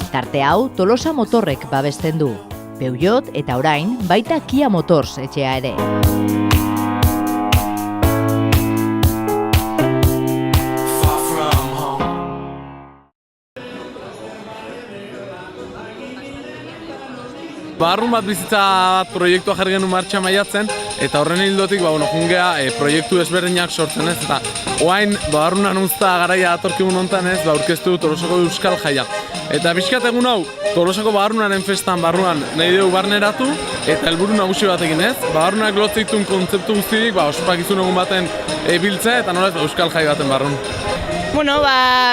Tarte hau Tolosa Motorrek babesten du. Peugeot eta orain baita Kia Motors etxea ere. Barrun bat bizitza bat proiektua jarri genuen martxan maiatzen, eta horren hildotik jungea proiektu ezberdinak sortzen ez, eta oain barrunan uzta garaia atorkigun hontan ez, aurkeztu Tolosako Euskal Jaia. Eta pixkat egun hau, Tolosako barrunaren festan barruan nahi dugu barneratu, eta helburu nagusi batekin ez, barrunak lotzeitun kontzeptu guztirik, ospakizun egun baten biltzea, eta nola Euskal Jai baten barrun. Bueno,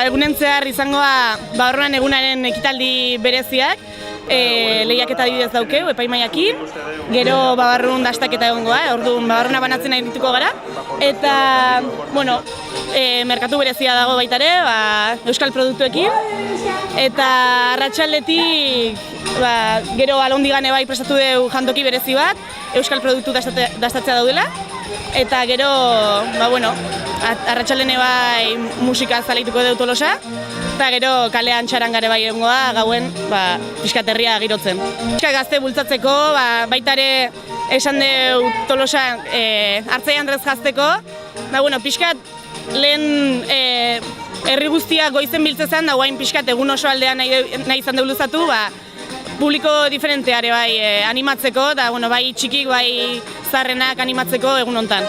egunen zehar izangoa barruan egunaren ekitaldi bereziak, lehiaketa adibidez daukeu, epaimaiakin, gero barrun dastaketa egongoa, orduan barruna banatzen nahi dituko gara, eta, bueno, merkatu berezia dago baita ere, euskal produktuekin, eta arratsaldetik, gero alondigane bai prestatu dugu jantoki berezi bat, euskal produktu dastatzea daudela, eta gero, arratsaldene bai musika zaleituko dugu Tolosa, eta gero kalean txarangare bai egongoa, gauen pixkaterria girotzen. Pixka gazte bultzatzeko, baita ere esan dugu Tolosa hartzai Andrez jazteko, pixkat lehen herri guztiak goizen biltzezan, da guain pixkat egun oso aldean nahi izan dugu luzatu, publiko diferenteare bai animatzeko, da bai txikik, bai zarrenak animatzeko egun hontan.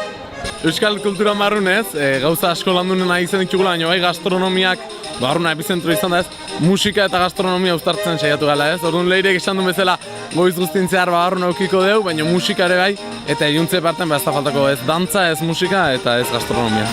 Euskal kultura marrunez, gauza asko landunen nahi izan ditugula, baina bai gastronomiak barruna epizentro izan da ez, musika eta gastronomia uztartzen saiatu gala ez. Orduan leirek esan duen bezala goiz guztien zehar barruna eukiko dugu, baina musika ere bai, eta iluntze parten ez da faltako ez dantza, ez musika eta ez gastronomia.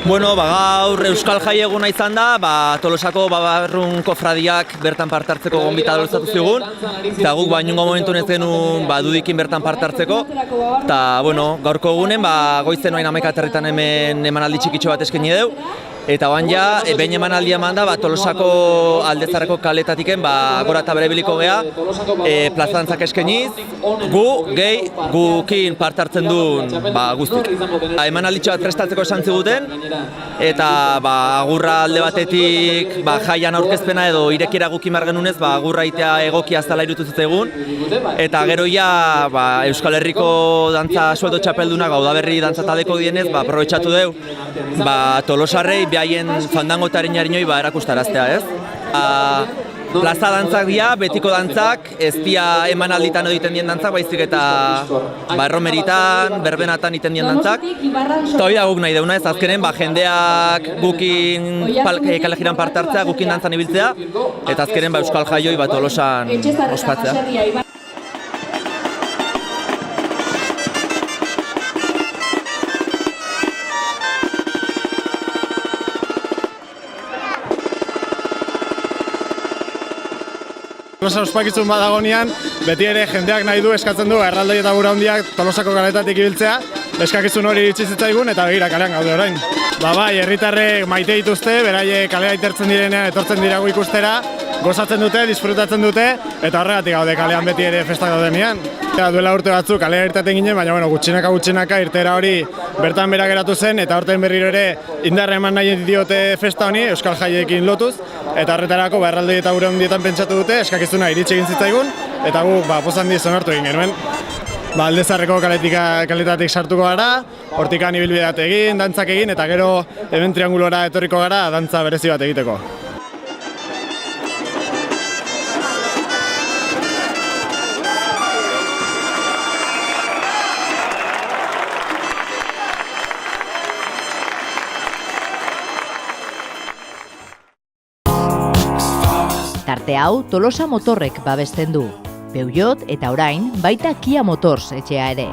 Bueno, gaur Euskal Jai eguna izan da, Tolosako barrun kofradiak bertan parte hartzeko gonbita luzatu zigun, eta guk inongo momentu ez genuen dudikin bertan parte hartzeko, eta gaurko egunen goizen oain 11 aterritan hemen emanaldi txikitxo bat eskaini dugu, eta behin emanaldia eman da Tolosako aldezarreko kaletatiken gora eta bere biliko geha, plaza dantzak eskainiz, gukin parte hartzen duen guztik. Emanalditxo bat prestatzeko esan ziguten, eta agurra alde batetik jaian aurkezpena edo irekiera gukin margenunez agurra itea egokia zela irutu zitzaigun, eta gero Euskal Herriko dantza sueldo txapeldunak Gaudaberri dantza taldeko dienez aprobetxatu dugu Tolosarrei behaien fandangotaren jarinoi erakustaraztea, ez? Plaza dantzak dira, betiko dantzak, ez dira emanalditan egiten dien dantzak, baizik eta erromeritan, berbenatan egiten dien dantzak. Eta hori da guk nahi deuna ez, azkenen jendeak gukin kalejiran parte hartzea, gukin dantzan ibiltzea, eta azkenen Euskal Jaioi Tolosan ospatzea. Tolosa ospakizun bat dagoenean, beti ere jendeak nahi du, eskatzen du, erraldoi eta gura handiak Tolosako kaletatik ibiltzea, eskakizun hori iritsi zitzaigun eta begira kalean gaude orain. Herritarrek maite dituzte, beraie kalea itertzen direnean etortzen diragu ikustera, gozatzen dute, disfrutatzen dute, eta horregatik gaude kalean beti ere festak daudenean. Duela urte batzuk kalea irtaten ginen, baina gutxinaka irtera hori bertan bera geratu zen, eta horten berriro ere indarra eman nahi diote festa honi, Euskal Jaiekin lotuz, eta horretarako erraldoi eta gure handietan pentsatu dute, eskakizuna iritsi egin zitzaigun, eta gu pozan di sonartu egin genuen. Aldezarreko kaletatik sartuko gara, hortikan ibilbideak egin, dantzak egin, eta gero hemen triangulora etorriko gara dantza berezi bat egiteko. Tarte hau Tolosa Motorrek babesten du. Peugeot eta orain baita Kia Motors etxea ere.